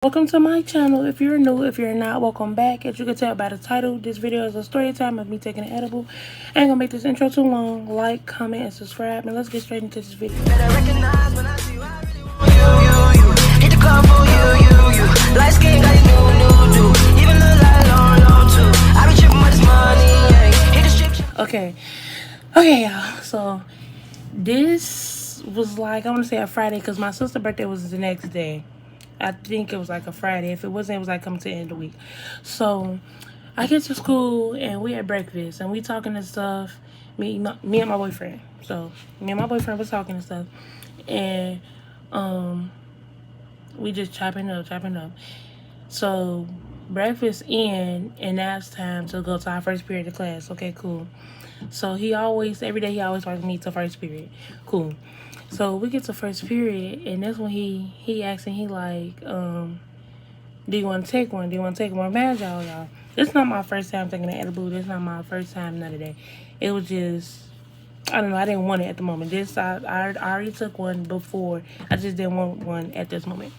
Welcome to my channel. If you're new, if you're not, welcome back. As you can tell by the title, this video is a story time of me taking an edible. I ain't gonna make this intro too long. Like, comment, and subscribe, and let's get straight into this video. Better recognize when I see you, I really want you. Hit the club for you. Light skin got it new, even look like long too. I be tripping with this money, yeah. Hit the strip. Okay, y'all. So this was like, I want to say a Friday, because my sister's birthday was the next day. I think it was like a Friday. If it wasn't, it was like coming to the end of the week. So I get to school and we had breakfast and we talking and stuff. Me and my boyfriend. So me and my boyfriend was talking and stuff, and we just chopping up. So breakfast in, and now it's time to go to our first period of class. Okay, cool. So every day he always wanted me to first period. Cool. So we get to first period, and that's when he asking, he like, do you want to take one? Do you want to take one? Man, y'all. This is not my first time taking an edible. This is not my first time, none of that. It was just, I don't know, I didn't want it at the moment. I already took one before. I just didn't want one at this moment.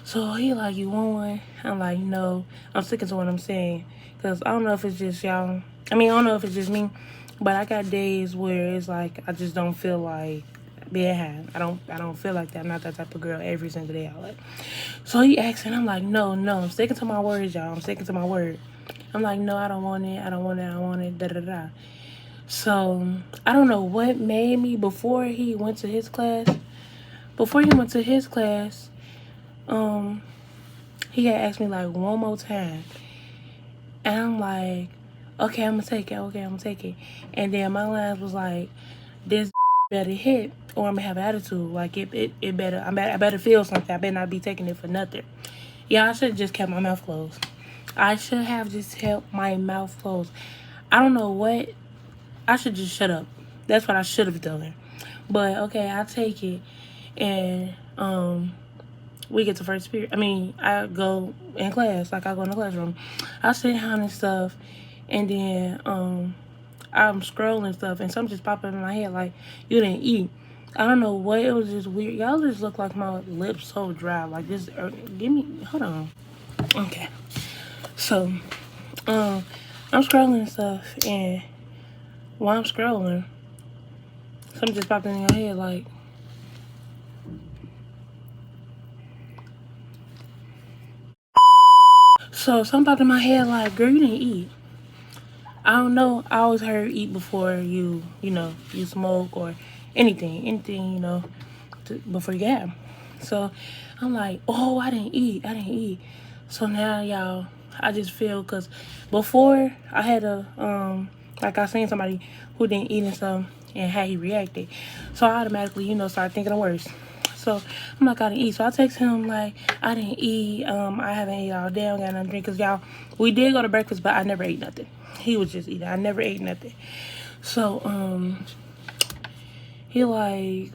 So he like, you want one? I'm like, no. I'm sticking to what I'm saying. Because I don't know if it's just y'all. I don't know if it's just me. But I got days where it's like, I just don't feel like being high. I don't feel like that. I'm not that type of girl every single day. So he asked, and I'm like, no. I'm sticking to my words, y'all. I'm sticking to my word. I'm like, no, I don't want it. I don't want it. Da da da. So I don't know what made me before he went to his class. He had asked me like one more time, and I'm like, okay, I'm gonna take it. And then my lines was like, this better hit or I'm gonna have attitude. Like it better. I better feel something. I better not be taking it for nothing. Yeah, I should have just kept my mouth closed. I should have just kept my mouth closed. I don't know what. I should just shut up. That's what I should have done. But okay, I take it, and we get to first period. I go in class. Like I go in the classroom. I sit down and stuff, and then I'm scrolling stuff, and something just popped up in my head like, you didn't eat. I don't know what, it was just weird. Y'all just look like my lips so dry. Like this, hold on. Okay. So, I'm scrolling and stuff, and while I'm scrolling, something just popped in your head like, so something popped in my head like, girl, you didn't eat. I don't know. I always heard eat before you smoke or anything, before you get. So I'm like, oh, I didn't eat. So now, y'all, I just feel, because before I had like I seen somebody who didn't eat and stuff and how he reacted. So I automatically, start thinking the worst. So I'm like, I didn't eat. So I text him like, I didn't eat. I haven't ate all day. I don't got nothing to drink. Because, y'all, we did go to breakfast, but I never ate nothing. He was just eating. I never ate nothing. So, he like,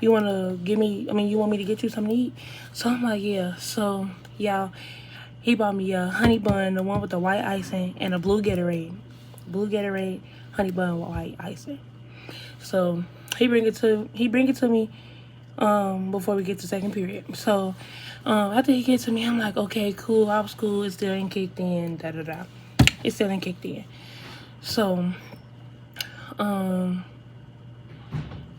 you want me to get you something to eat? So I'm like, yeah. So, y'all, he bought me a honey bun, the one with the white icing, and a blue Gatorade. Blue Gatorade, honey bun, white icing. So he bring it to me before we get to second period. So after he gets to me, I'm like, okay, cool, I was cool, it still ain't kicked in, da da da. It still ain't kicked in. So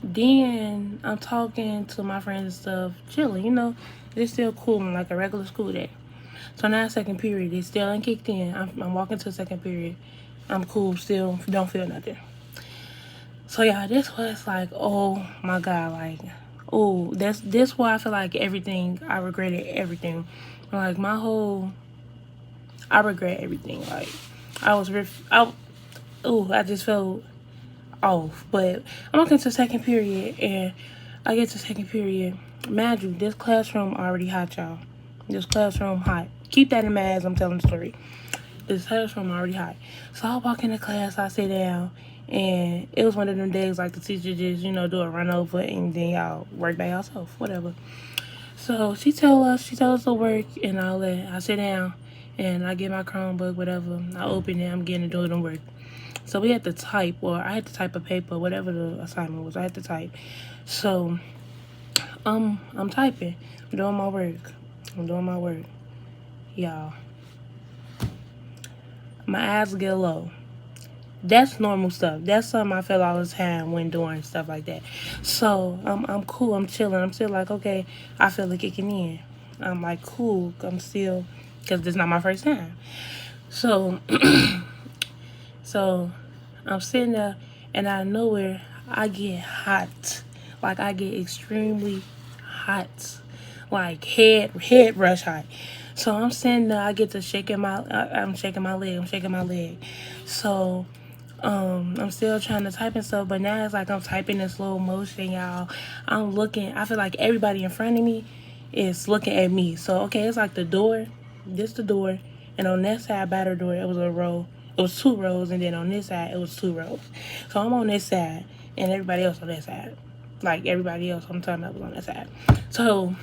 then I'm talking to my friends and stuff, chilling, it's still cool, like a regular school day. So now second period, it still ain't kicked in. I'm walking to second period. I'm cool, still don't feel nothing. So yeah, this was like, oh my God, like, oh, this why I feel like I regretted everything. Like I regret everything. Like I just felt off. But I'm walking to second period, and I get to second period. Mind you, this classroom already hot, y'all. This classroom hot. Keep that in mind as I'm telling the story. This classroom already hot. So I walk into class, I sit down, and it was one of them days like the teacher just, do a run over, and then y'all work by yourself, whatever. So she tell us to work and all that. I sit down and I get my Chromebook, whatever. I open it, I'm getting to do it and work. So we had to type, or I had to type a paper, whatever the assignment was, I had to type. So I'm typing. I'm doing my work. I'm doing my work. Y'all. My eyes get low. That's normal stuff. That's something I feel all the time when doing stuff like that. So I'm cool. I'm chilling. I'm still like, okay, I feel it kicking in. I'm like, cool. I'm still, because this is not my first time. So so I'm sitting there, and out of nowhere, I get hot. Like, I get extremely hot. Like, head rush hot. So I'm sitting there, I get to I'm shaking my leg. I'm shaking my leg. So I'm still trying to type and stuff, but now it's like I'm typing in slow motion, y'all. I'm looking. I feel like everybody in front of me is looking at me. So okay, it's like the door. This the door, and on that side by the door, it was a row. It was two rows, and then on this side, it was two rows. So I'm on this side, and everybody else on that side. Like everybody else, I'm talking about was on that side. So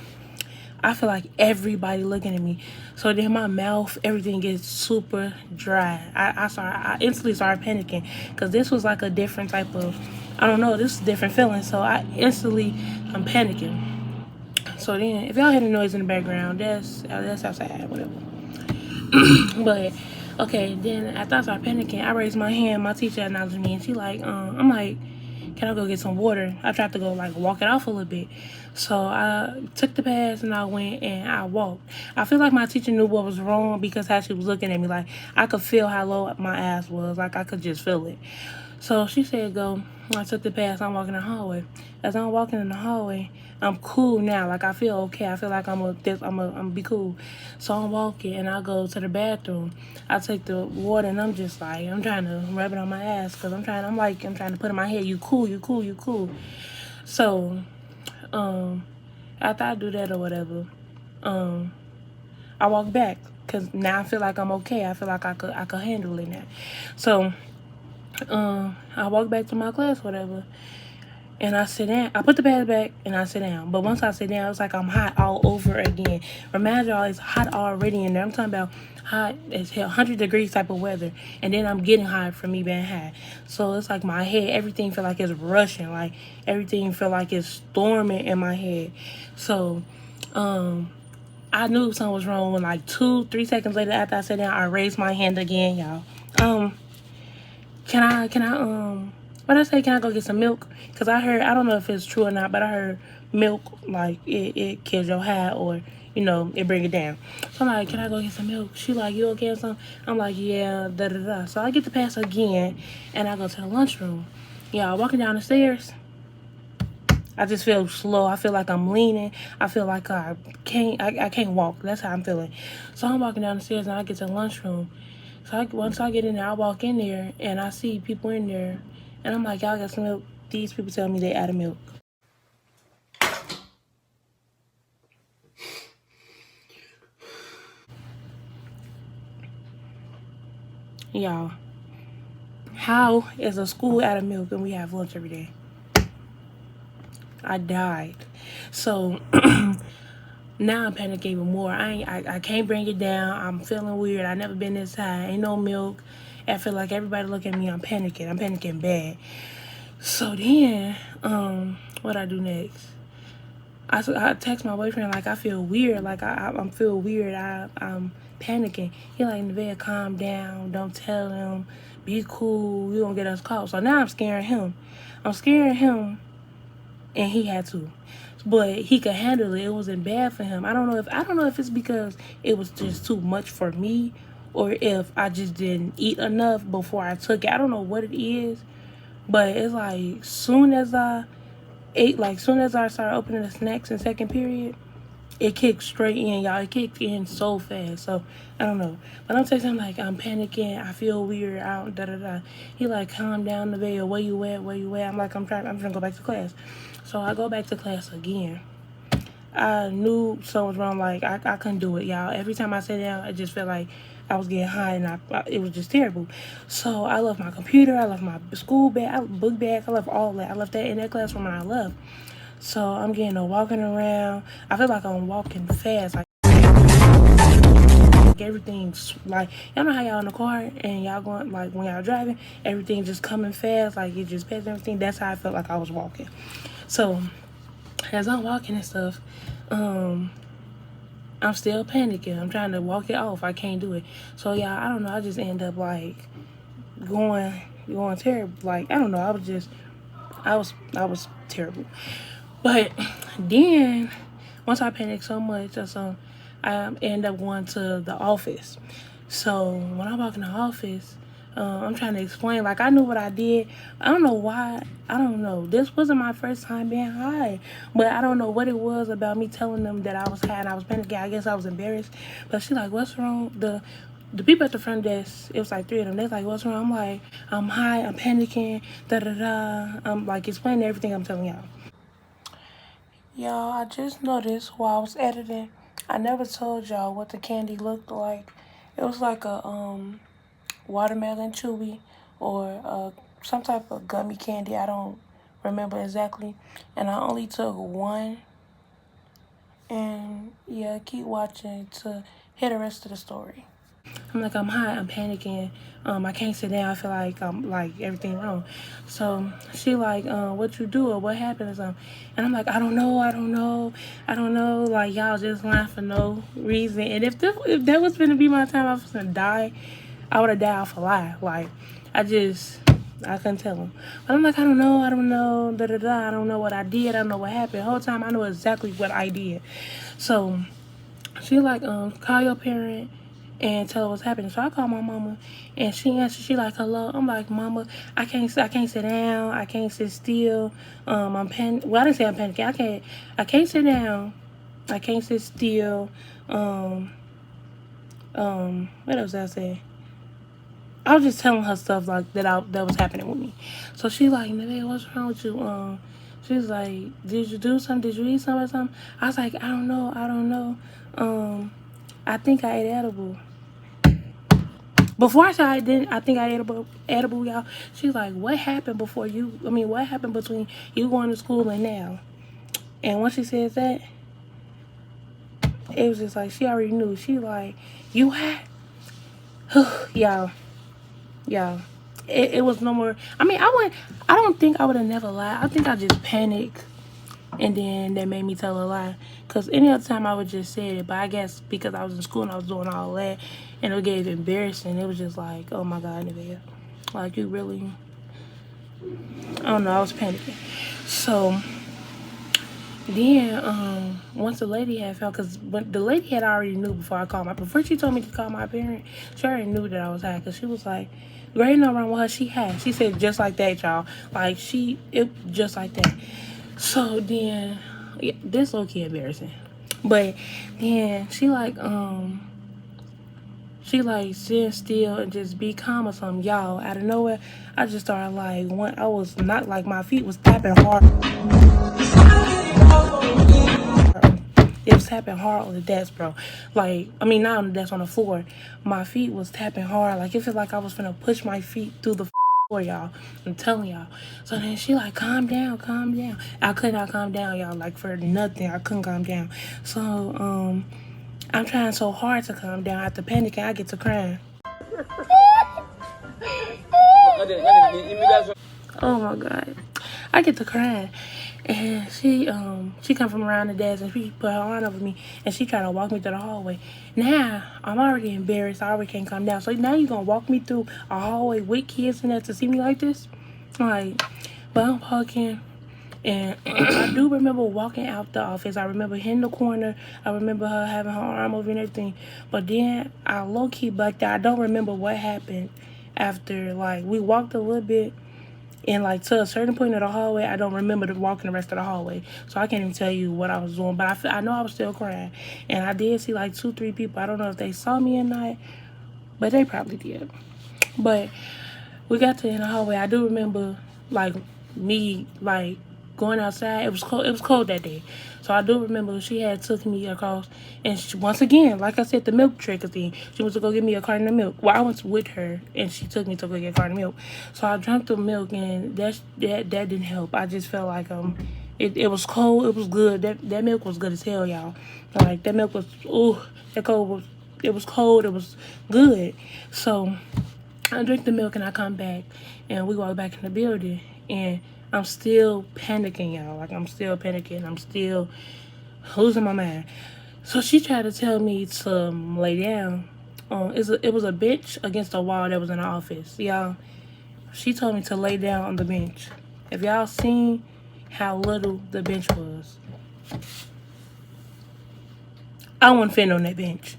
I feel like everybody looking at me. So then my mouth, everything gets super dry. I instantly started panicking because this was like a different type of, I don't know, this is a different feeling. So I'm panicking. So then, if y'all hear the noise in the background, that's outside, whatever. But okay, then after I started panicking, I raised my hand. My teacher acknowledged me, and she like, I'm like, can I go get some water? I tried to go like walk it off a little bit. So I took the pass and I went and I walked. I feel like my teacher knew what was wrong because how she was looking at me. Like, I could feel how low my ass was. Like, I could just feel it. So she said, go. I took the pass. I'm walking in the hallway. As I'm walking in the hallway, I'm cool now. Like, I feel okay. I feel like I'm gonna be cool. So I'm walking and I go to the bathroom. I take the water and I'm just like, I'm trying to rub it on my ass because I'm trying to put in my head, you cool, you cool, you cool. So, after I do that or whatever, I walk back because now I feel like I'm okay. I feel like I could handle it now. So, I walk back to my class, whatever, and I sit down. I put the pad back and I sit down. But once I sit down, it's like I'm hot all over again. Remind y'all, it's hot already in there. I'm talking about hot as hell, 100 degrees type of weather. And then I'm getting hot from me being hot. So it's like my head, everything feel like it's rushing. Like everything feel like it's storming in my head. So, I knew something was wrong when like 2-3 seconds later after I sat down, I raised my hand again, y'all. What I say, can I go get some milk? Because I heard, I don't know if it's true or not, but I heard milk, like, it kills your high or, it bring it down. So I'm like, can I go get some milk? She like, you okay or something? I'm like, yeah, da-da-da. So I get the pass again, and I go to the lunchroom. Yeah, walking down the stairs, I just feel slow. I feel like I'm leaning. I feel like I can't walk. That's how I'm feeling. So I'm walking down the stairs, and I get to the lunchroom. So once I get in there, I walk in there, and I see people in there. And I'm like, y'all got some milk? These people tell me they out of milk. Y'all, how is a school out of milk and we have lunch every day? I died. So now I'm panicking even more. I can't bring it down. I'm feeling weird. I never been this high. Ain't no milk. I feel like everybody look at me. I'm panicking. I'm panicking bad. So then, what I do next? I text my boyfriend like I feel weird. Like I'm feel weird. I'm panicking. He like, Nevaeh, calm down. Don't tell him. Be cool. You don't get us caught. So now I'm scaring him. I'm scaring him, and he had to, but he could handle it. It wasn't bad for him. I don't know if it's because it was just too much for me, or if I just didn't eat enough before I took it. I don't know what it is, but it's like soon as I started opening the snacks in second period, it kicked straight in, y'all. It kicked in so fast. So I don't know. But I'm texting him like, I'm panicking. I feel weird. Out da da da. He like, calm down, Nevaeh. Where you at? Where you at? I'm like, I'm trying to go back to class. So I go back to class again. I knew something was wrong. Like I couldn't do it, y'all. Every time I sat down, I just felt like I was getting high, and it was just terrible. So I left my computer. I left my school bag, book bag. I left all that. I left that in that classroom when I left. So I'm getting to walking around. I feel like I'm walking fast. Like everything's like, y'all know how y'all in the car and y'all going, like when y'all driving, everything just coming fast. Like it just passing everything. That's how I felt like I was walking. So as I'm walking and stuff, um, I'm still panicking. I'm trying to walk it off. I can't do it. So yeah, I don't know. I just end up like going terrible. Like I don't know. I was terrible. But then once I panicked so much or something, I end up going to the office. So when I walk in the office, I'm trying to explain. Like I knew what I did. I don't know why. I don't know. This wasn't my first time being high, but I don't know what it was about me telling them that I was high and I was panicking. I guess I was embarrassed. But she's like, "What's wrong?" The people at the front desk, it was like three of them. They're like, "What's wrong?" I'm like, "I'm high. I'm panicking. Da da da." I'm like explaining everything I'm telling y'all. Y'all, I just noticed while I was editing, I never told y'all what the candy looked like. It was like a watermelon chewy or some type of gummy candy. I don't remember exactly. And I only took one. And yeah, keep watching to hear the rest of the story. I'm like, I'm hot, I'm panicking. I can't sit down. I feel like I'm like everything wrong. So she like, what you do or what happened or something. And I'm like, I don't know. Like y'all just lying for no reason. And if that was gonna be my time, I was gonna die. I would have died for lie. Like I couldn't tell him. But I'm like, I don't know, da da da. I don't know what I did. I don't know what happened. The whole time I know exactly what I did. So she like, call your parent and tell her what's happening. So I call my mama, and she answered. She like, hello. I'm like, mama, I can't sit down. I can't sit still. I'm Well, I didn't say I'm panicking. I can't sit down. I can't sit still. What else did I say? I was just telling her stuff like that was happening with me. So she like, Neve, what's wrong with you? She was like, did you do something? Did you eat something or something? I was like, I don't know. I think I ate edible. Before I said I didn't, I think I ate edible, y'all. She's like, what happened before you? I mean, what happened between you going to school and now? And once she said that, it was just like she already knew. She like, you had, y'all. Yeah, it was no more. I mean, I don't think I would have never lied. I think I just panicked, and then that made me tell a lie. Cause any other time I would just say it, but I guess because I was in school and I was doing all that, and it gave embarrassing. It was just like, oh my god, Nivea, like you really. I don't know. I was panicking. So then, once the lady had found, cause when the lady had already knew before I called before she told me to call my parent, she already knew that I was high, cause she was like, "There ain't no wrong with her. She had." She said just like that, y'all. Like it just like that. So then, yeah, this low key embarrassing, but then she like sit still and just be calm or something, y'all. Out of nowhere, I just started like I was not like my feet was tapping hard. It was tapping hard on the desk, bro. Like, I mean, not on the desk, on the floor. My feet was tapping hard. Like, it felt like I was gonna push my feet through the floor, y'all. I'm telling y'all. So then she like, calm down, calm down. I could not calm down, y'all. Like, for nothing. I couldn't calm down. So, I'm trying so hard to calm down. After panicking, I get to crying. Oh my god. I get to crying. And she come from around the desk and she put her arm over me and she tried to walk me through the hallway. Now I'm already embarrassed. I already can't calm down. So now you gonna walk me through a hallway with kids in there to see me like this? Like, but I'm walking and I do remember walking out the office. I remember hitting the corner. I remember her having her arm over and everything. But then I low key blacked out. I don't remember what happened after. Like we walked a little bit and like to a certain point of the hallway, I don't remember walking the rest of the hallway. So I can't even tell you what I was doing. But I know I was still crying. And I did see like 2-3 people. I don't know if they saw me at night, but they probably did. But we got to in the hallway. I do remember like me like going outside. It was cold. It was cold that day. So I do remember she had took me across, and once again, like I said, the milk trick thing. She went to go get me a carton of milk. Well, I went with her, and she took me to go get a carton of milk. So I drank the milk, and that didn't help. I just felt like it was cold. It was good. That milk was good as hell, y'all. Like that milk was that cold was. It was cold. It was good. So I drink the milk and I come back and we walk back in the building and I'm still panicking, y'all. Like, I'm still panicking. I'm still losing my mind. So she tried to tell me to lay down. It was a bench against the wall that was in the office, y'all. She told me to lay down on the bench. If y'all seen how little the bench was, I wouldn't fit on that bench.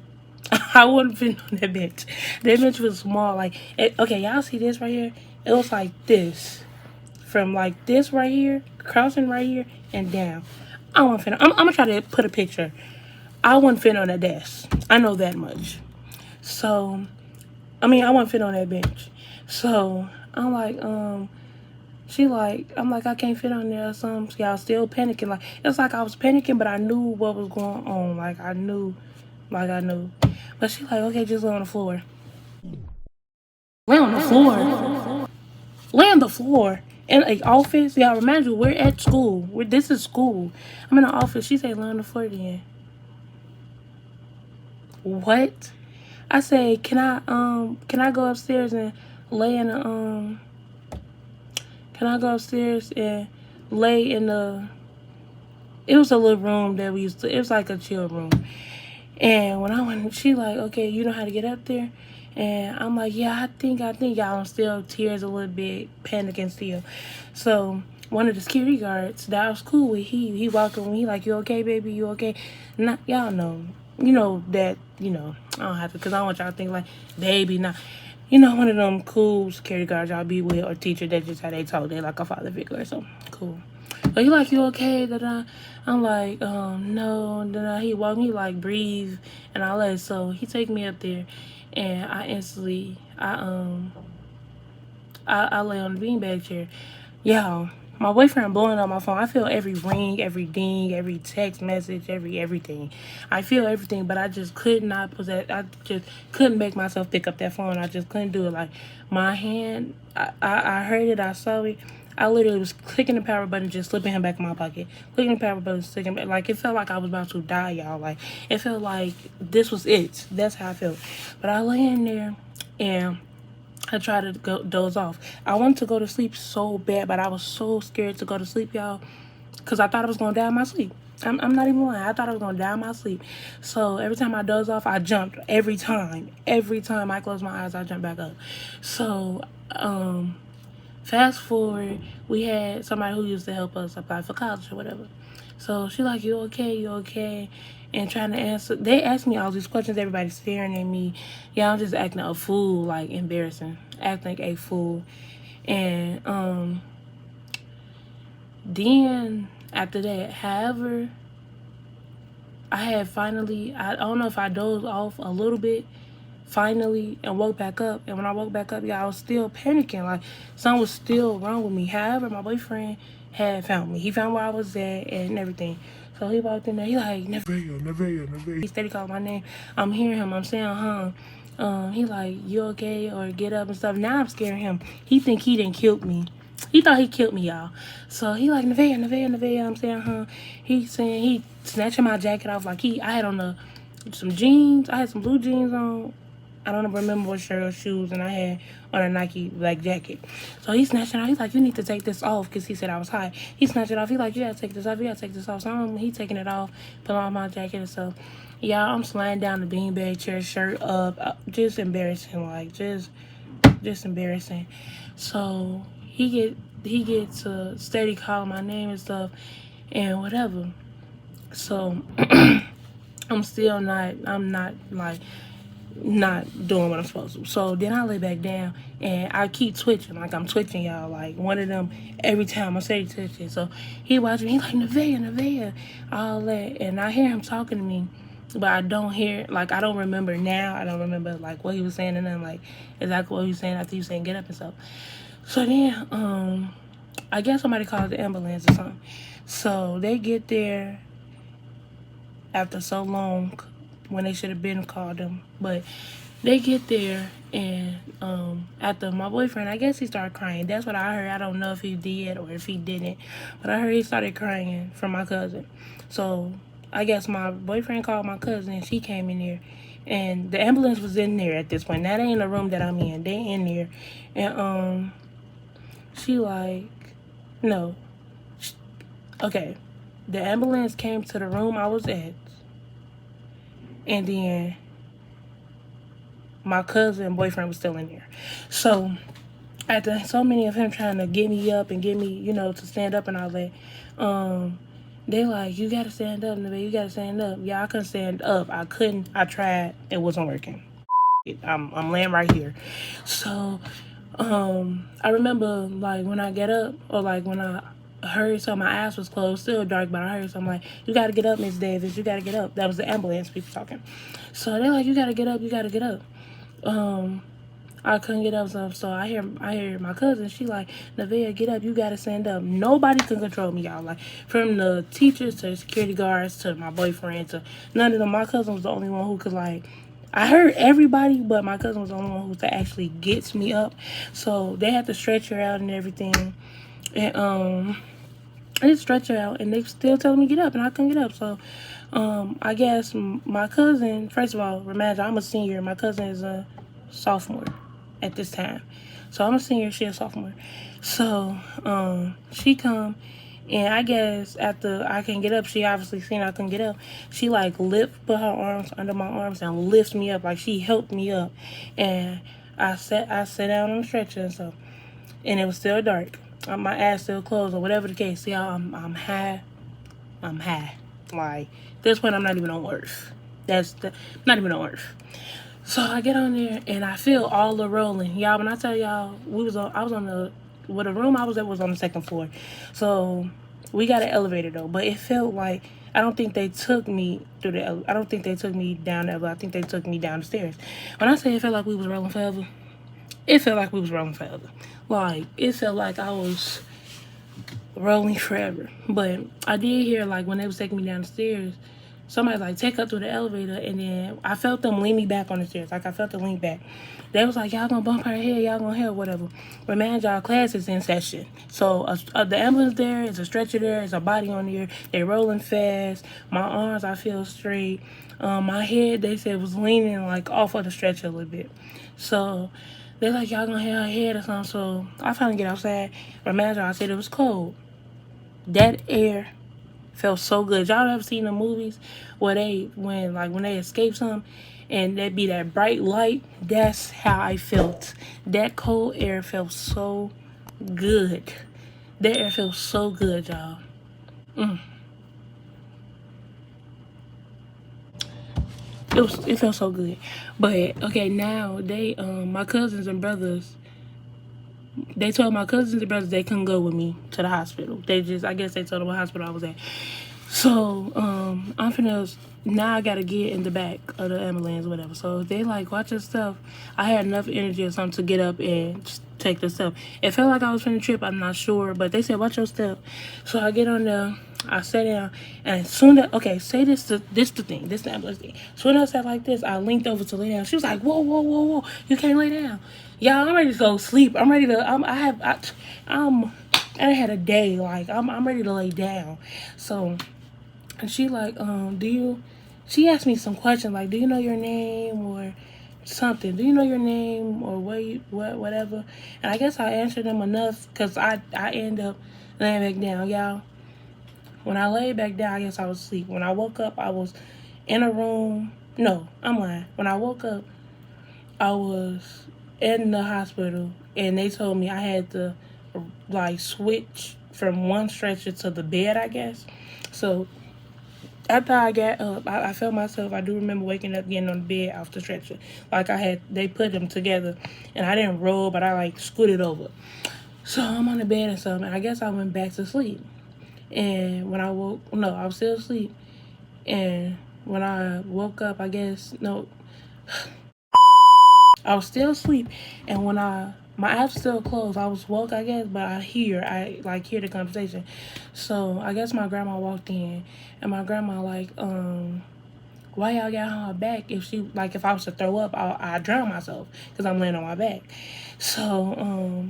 I wouldn't fit on that bench. That bench was small. Like, okay, y'all see this right here? It was like this. From like this right here, crossing right here, and down. I wouldn't fit. I'm gonna try to put a picture. I wouldn't fit on that desk. I know that much. So, I mean, I wouldn't fit on that bench. So, I'm like, I'm like, I can't fit on there or something. See, I was still panicking. Like, it's like I was panicking, but I knew what was going on. Like, I knew. But she like, okay, just lay on the floor. Lay on the floor. Lay on the floor. In an office, y'all remind you, we're at school. This is school. I'm in the office. She said, lay on the floor then. What? I said, can I go upstairs and lay in the, can I go upstairs and lay in the, it was a little room that we used to, it was like a chill room. And when I went, she like, okay, you know how to get up there? And I'm like, yeah, I think y'all. I'm still tears a little bit, panicking still. So one of the security guards that I was cool with, he walked over, he like, you okay, baby? You okay? Not, y'all know, that, I don't have to, because I don't want y'all to think like, baby, nah. One of them cool security guards y'all be with or teacher, that's just how they talk. They like a father figure or something. Cool. But he like, you okay? Da-da. I'm like, no. Da-da. He walked me like, breathe and all that. So he take me up there and I instantly, I lay on the beanbag chair. Y'all, my boyfriend blowing on my phone. I feel every ring, every ding, every text message, everything. I feel everything, but I just could not possess. I just couldn't make myself pick up that phone. I just couldn't do it. Like my hand, I heard it. I saw it. I literally was clicking the power button, just slipping him back in my pocket. Clicking the power button, sticking back. Like, it felt like I was about to die, y'all. Like, it felt like this was it. That's how I felt. But I lay in there, and I tried to go doze off. I wanted to go to sleep so bad, but I was so scared to go to sleep, y'all, because I thought I was going to die in my sleep. I'm not even lying. I thought I was going to die in my sleep. So every time I doze off, I jumped. Every time I closed my eyes, I jumped back up. So, fast forward, we had somebody who used to help us apply for college or whatever. So she like, you okay? And trying to answer. They asked me all these questions. Everybody's staring at me. Yeah, I'm just acting a fool, like embarrassing. Acting like a fool. And then after that, however, I had finally, I don't know if I dozed off a little bit, finally, and woke back up. And when I woke back up, yeah, I was still panicking. Like, something was still wrong with me. However, my boyfriend had found me. He found where I was at and everything. So he walked in there. He like, Nevaeh. He steady calling my name. I'm hearing him. I'm saying, he like, you okay? Or get up and stuff. Now I'm scaring him. He think he didn't kill me. He thought he killed me, y'all. So he like, Nevaeh. I'm saying, He saying, he snatching my jacket off. Like, I had on some jeans. I had some blue jeans on. I don't remember what shirt or shoes, and I had on a Nike black jacket. So he snatched it off. He's like, you need to take this off, because he said I was hot. He snatched it off. He's like, you gotta take this off. So he taking it off, put on my jacket and stuff. Yeah, I'm sliding down the beanbag chair, shirt up. Just embarrassing, like, just embarrassing. So he gets steady calling my name and stuff and whatever. So I'm not doing what I'm supposed to. So then I lay back down and I keep twitching. Like, I'm twitching, y'all. Like, one of them every time I say twitching. So he watching me. He like, Nevaeh, all that. And I hear him talking to me, but I don't hear, like, I don't remember now. I don't remember, like, what he was saying and then, like, exactly what he was saying after he was saying get up and stuff. So then, I guess somebody called the ambulance or something. So they get there after so long, when they should have been called them. But they get there, and after my boyfriend, I guess he started crying. That's what I heard. I don't know if he did or if he didn't, but I heard he started crying from my cousin. So I guess my boyfriend called my cousin, and she came in there, and the ambulance was in there at this point. That ain't the room that I'm in. They in there, and she like, No. Okay. The ambulance came to the room I was at. And then my cousin and boyfriend was still in there. So after so many of him trying to get me up and get me, to stand up and all that, they like, you gotta stand up, Neve, you gotta stand up. Yeah, I couldn't stand up. I couldn't. I tried. It wasn't working. I'm laying right here. So, I remember like when I get up, or like when I heard something, my eyes was closed, still dark, but I heard something like, you gotta get up, Miss Davis, you gotta get up. That was the ambulance people talking. So they're like, you gotta get up, you gotta get up. I couldn't get up, so I hear my cousin. She like, Nevaeh, get up, you gotta stand up. Nobody can control me, y'all. Like from the teachers to security guards to my boyfriend to none of them. My cousin was the only one who could like. I heard everybody, but my cousin was the only one who actually gets me up. So they had to stretch her out and everything, and I just stretch her out, and they still telling me get up, and I couldn't get up. So, I guess my cousin. First of all, imagine I'm a senior. My cousin is a sophomore at this time. So I'm a senior, she a sophomore. So she come, and I guess after I can get up, she obviously seen I couldn't get up. She like put her arms under my arms and lifts me up, like she helped me up. And I sat down on the stretcher, and so, and it was still dark. My ass still closed, or whatever the case. See, I'm high. I'm high. Like this point, I'm not even on Earth. Not even on Earth. So I get on there and I feel all the rolling. Y'all, when I tell y'all, I was on the room I was at was on the second floor. So we got an elevator though, but it felt like I don't think they took me I don't think they took me down the elevator. I think they took me down the stairs. When I say it felt like we was rolling forever, it felt like we was rolling forever. Like it felt like I was rolling forever. But I did hear like when they was taking me down the stairs, somebody like take her through the elevator, and then I felt them lean me back on the stairs. Like I felt them lean back. They was like, y'all gonna bump her head, y'all gonna hear whatever. But man, y'all class is in session. So the ambulance there, is a stretcher there, is a body on there. They rolling fast. My arms I feel straight. My head they said was leaning like off of the stretcher a little bit. So they're like, y'all gonna hear her head or something. So I finally get outside. But man, I said it was cold. That air felt so good. Y'all ever seen the movies where when they escape something and there be that bright light? That's how I felt. That cold air felt so good. That air felt so good, y'all. It felt so good. But okay, now my cousins and brothers, they told my cousins and brothers they couldn't go with me to the hospital. I guess they told them what hospital I was at. So, I'm finna, now I gotta get in the back of the ambulance, whatever. So, they like, watch your stuff. I had enough energy or something to get up and just take the stuff. It felt like I was finna trip, I'm not sure, but they said, watch your step. So, I get on there, I sat down, and as soon as, okay, say this the ambulance thing. As soon as I said like this, I linked over to lay down. She was like, whoa, whoa, whoa, whoa, you can't lay down. Y'all, I'm ready to go sleep. I'm ready to, I had a day, like, I'm ready to lay down. So, and she like, she asked me some questions like, do you know your name or something? Do you know your name or whatever? And I guess I answered them enough because I end up laying back down, y'all. When I laid back down, I guess I was asleep. When I woke up, I was in a room. No, I'm lying. When I woke up, I was in the hospital and they told me I had to like switch from one stretcher to the bed, I guess. So after I got up, I felt myself. I do remember waking up, getting on the bed off the stretcher. Like they put them together, and I didn't roll, but I like scooted over. So I'm on the bed and something. And I guess I went back to sleep. And when I woke, no, I was still asleep. And when I woke up, I guess no, I was still asleep. And when my eyes were still closed, I was woke, I guess, but I hear the conversation. So I guess my grandma walked in, and my grandma like, why y'all got on her back? If I was to throw up, I'd drown myself because I'm laying on my back. So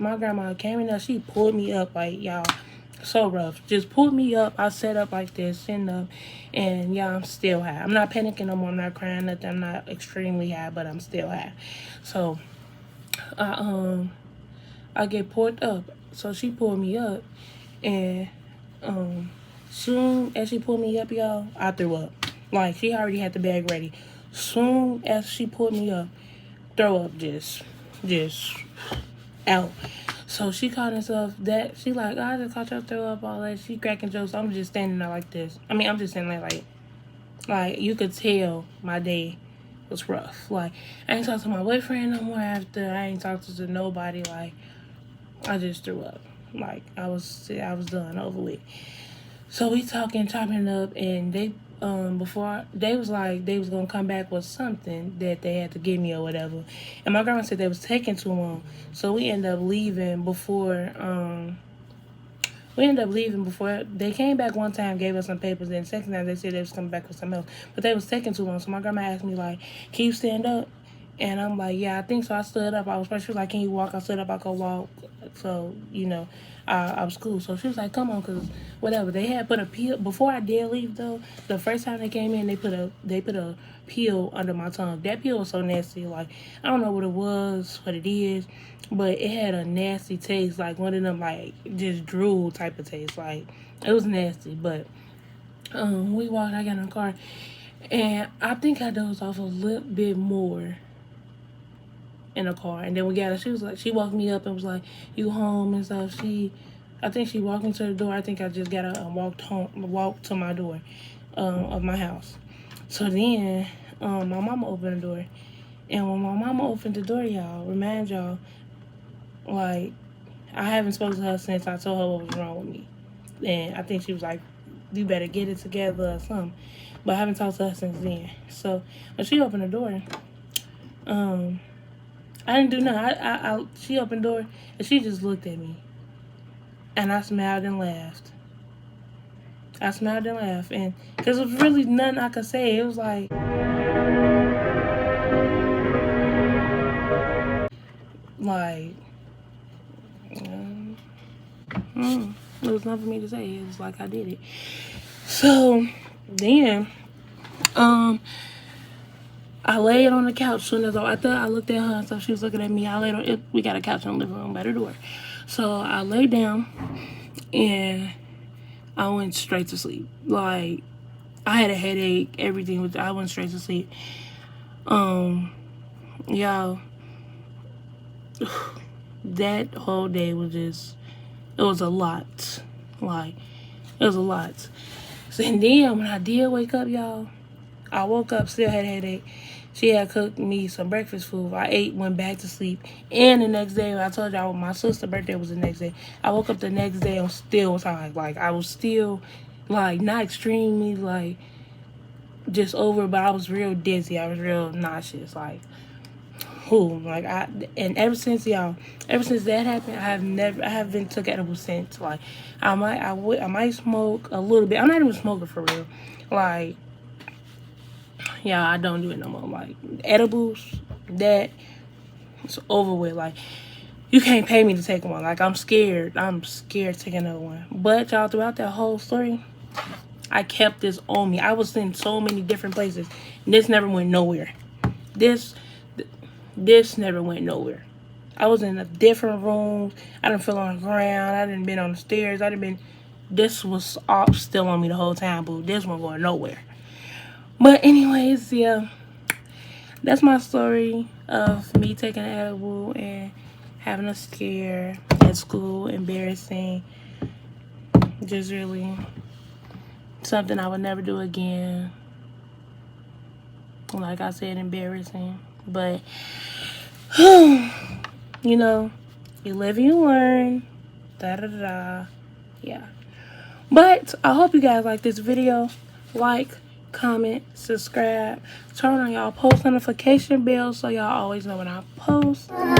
my grandma came in there, she pulled me up, like, y'all, so rough. Just pulled me up. I sat up like this, sitting up, and yeah, I'm still high. I'm not panicking no more. I'm not crying nothing. I'm not extremely high, but I'm still high. So I get pulled up. So she pulled me up, and soon as she pulled me up, y'all, I threw up. Like, she already had the bag ready. Soon as she pulled me up, throw up just out. So she called herself that. She like, oh, I just caught your throw up, all that. She cracking jokes. I'm just standing there like this. I mean, I'm just standing there like you could tell my day was rough. Like, I ain't talked to my boyfriend no more after. I ain't talked to nobody. Like, I just threw up. Like, I was done, over with. So we talking, chopping up, and they before they was like they was gonna come back with something that they had to give me or whatever. And my grandma said they was taking too long. So we ended up leaving before they came back one time, gave us some papers, and the second time they said they was coming back with something else. But they was taking too long. So my grandma asked me like, can you stand up? And I'm like, yeah, I think so. I stood up. I was first, she was like, can you walk? I stood up. I could walk. So, I was cool. So she was like, come on, because whatever. They had put a peel. Before I did leave, though, the first time they came in, they put a peel under my tongue. That peel was so nasty. Like, I don't know what it was, what it is, but it had a nasty taste. Like, one of them, like, just drool type of taste. Like, it was nasty. But we walked. I got in the car. And I think I dozed off a little bit more in the car, and then we got her. She was like, she woke me up and was like, "You home?" and stuff. I think she walked me to the door. I think I just got up and walked to my door, of my house. So then, my mama opened the door, and when my mama opened the door, y'all, remind y'all, like, I haven't spoken to her since I told her what was wrong with me, and I think she was like, "You better get it together" or something. But I haven't talked to her since then. So when she opened the door, I didn't do nothing. She opened the door and she just looked at me, and I smiled and laughed. And because there was really nothing I could say. It was like, there was nothing for me to say. It was like I did it. So then, I laid on the couch soon as I thought I looked at her and stuff. She was looking at me. I laid on. We got a couch in the living room by the door, so I laid down and I went straight to sleep. Like, I had a headache. Everything was. I went straight to sleep. Y'all, that whole day was just. It was a lot. Like, it was a lot. So, and then when I did wake up, y'all, I woke up, still had a headache. She had cooked me some breakfast food. I ate, went back to sleep. And the next day, I told y'all my sister's birthday was the next day. I woke up the next day and still tired. Like, I was still, like, not extremely, like, just over, but I was real dizzy. I was real nauseous. Like, like, and ever since that happened, I haven't took edibles since. Like, I might smoke a little bit. I'm not even smoking for real. Like, yeah, I don't do it no more. Like, edibles, that, it's over with. Like, you can't pay me to take one. Like, I'm scared to take another one. But, y'all, throughout that whole story, I kept this on me. I was in so many different places, and this never went nowhere. This never went nowhere. I was in a different rooms. I didn't feel on the ground. I didn't been on the stairs. This was all still on me the whole time, but this one going nowhere. But anyways, yeah, that's my story of me taking an edible and having a scare at school. Embarrassing. Just really something I would never do again. Like I said, embarrassing. But, you live and you learn. Da-da-da-da. Yeah. But I hope you guys like this video. Like, comment, subscribe, turn on y'all post notification bell so y'all always know when I post. And